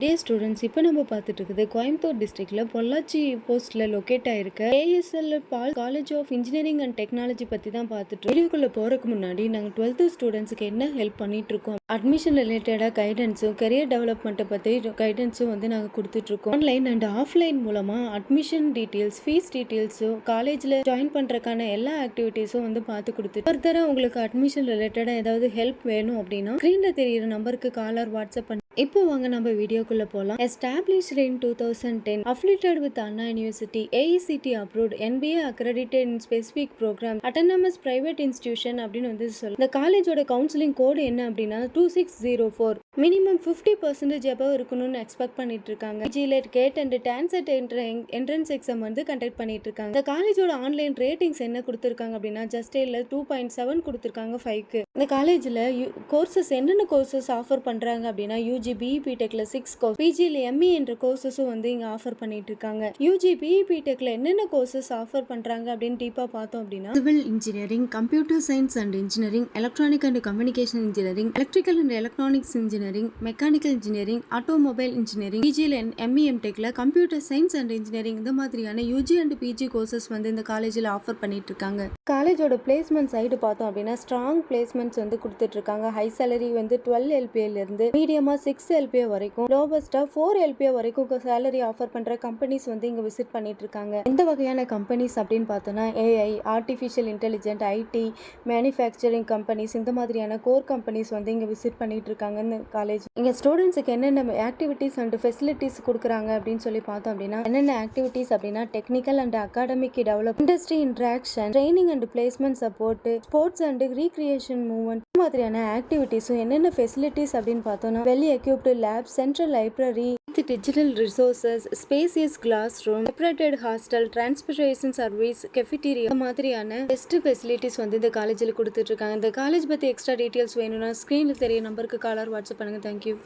டே students இப்போ நம்ம பார்த்துட்டு இருக்குது கோயம்புத்தூர் டிஸ்ட்ரிக்ட்ல பொள்ளாச்சி போஸ்ட்ல லொக்கேட் ஆயிருக்க ASL Paul college of engineering and technology பத்தி தான் பார்த்துட்டு வீடியோக்குள்ள போறதுக்கு முன்னாடி நாங்கள் 12th ஸ்டூடெண்ட்ஸ்க்கு என்ன ஹெல்ப் பண்ணிட்டு இருக்கோம், அட்மிஷன் ரிலேட்டடாக கைடன்ஸும் கரியர் டெவலப்மெண்ட்டை பற்றி கைடன்ஸும் வந்து நாங்கள் கொடுத்துட்டு இருக்கோம். ஆன்லைன் அண்ட் ஆஃப்லைன் மூலமா அட்மிஷன் டீட்டெயில்ஸ், ஃபீஸ் டீட்டெயில்ஸும், காலேஜில் ஜாயின் பண்ணுறதுக்கான எல்லா ஆக்டிவிட்டீஸும் வந்து பார்த்து கொடுத்துட்டு ஃபர்தராக உங்களுக்கு அட்மிஷன் ரிலேட்டடாக ஏதாவது ஹெல்ப் வேணும் அப்படின்னா ஸ்க்ரீனில் தெரியிற நம்பருக்கு காலர் வாட்ஸ்அப் பண்ணி இப்போ வாங்க நம்ம வீடியோக்குள்ள போலாம். Established in 2010, affiliated with Anna University, AICT approved, NBA accredited in specific program, autonomous private institution அப்படின்னு வந்து சொல்லுங்க. இந்த காலேஜோட கவுன்சிலிங் கோடு என்ன அப்படின்னா 2604. மினிமம் 50% above இருக்கணும்னு எக்ஸ்பெக்ட் பண்ணிட்டு இருக்காங்க. ஜிலேட் CAT and TANCET entrance exam வந்து கண்டக்ட் பண்ணிட்டு இருக்காங்க. இந்த காலேஜோட ஆன்லைன் ரேட்டிங்ஸ் என்ன கொடுத்திருக்காங்க அப்படின்னா ஜஸ்டேல 2.7 கொடுத்திருக்காங்க 5க்கு. இந்த காலேஜ்ல கோர்சஸ் என்னென்ன கோர்சஸ் ஆஃபர் பண்றாங்க அப்படின்னா யூஜி பிஇபி டெக்ல 6 கோர்ஸ், பிஜில எம்இ என்ற கோர்சஸும் வந்து இங்க ஆஃபர் பண்ணிட்டு இருக்காங்க. யூஜி பிஇபி டெக்ல என்னென்ன கோர்சஸ் ஆஃபர் பண்றாங்க அப்படின்னு டீப்பா பார்த்தோம் அப்படின்னா civil engineering, computer science and engineering, electronic and communication engineering, electrical and electronics engineering, mechanical engineering, automobile engineering, பிஜில எம்இஎம் டெக்ல கம்ப்யூட்டர் சயின்ஸ் அண்ட் இன்ஜினியரிங் இந்த மாதிரியான யூஜி அண்ட் பிஜி கோர்சஸ் வந்து இந்த காலேஜில் ஆஃபர் பண்ணிட்டு இருக்காங்க. காலேஜோட பிளேஸ்மெண்ட் சைடு பார்த்தோம் அப்படின்னா ஸ்ட்ராங் பிளேஸ்மெண்ட்ஸ் வந்து கொடுத்துட்டு இருக்காங்க. ஹை சேலரி வந்து 12 LPA இருந்து மீடியமா 6 LPA வரைக்கும், லோவஸ்டா 4 LPA வரைக்கும் சேலரி ஆஃபர் பண்ற கம்பெனிஸ் வந்து இங்க விசிட் பண்ணிட்டு இருக்காங்க. எந்த வகையான கம்பெனிஸ் அப்படின்னு பார்த்தோம்னா AI, artificial intelligent, IT, manufacturing companies இந்த மாதிரியான கோர் கம்பெனிஸ் வந்து இங்க விசிட் பண்ணிட்டு இருக்காங்க. இந்த காலேஜ் இங்க ஸ்டூடெண்ட்ஸுக்கு என்னென்ன ஆக்டிவிட்டிஸ் அண்ட் ஃபெசிலிட்டிஸ் கொடுக்குறாங்க அப்படின்னு சொல்லி பார்த்தோம் அப்படின்னா என்னென்ன ஆக்டிவிட்டிஸ் அப்படின்னா technical and academic develop, industry interaction, training and placement support, sports and recreation movement மாதிரியான ஆக்டிவிட்டிஸும் என்னென்ன ஃபெசிலிட்டிஸ் அப்படின்னு பார்த்தோம்னா well equipped lab, central library, digital resources, spacious class room, separated hostel, transportation service, cafeteria மாதிரியான best facilities வந்து இந்த காலேஜில் கொடுத்துட்டு இருக்காங்க. இந்த காலேஜ் பத்தி எக்ஸ்ட்ரா டீடைல்ஸ் வேணும்னா ஸ்கிரீன்ல தெரிய நம்பருக்கு காலர் வாட்ஸ்அப் பண்ணுங்க. தேங்க்யூ.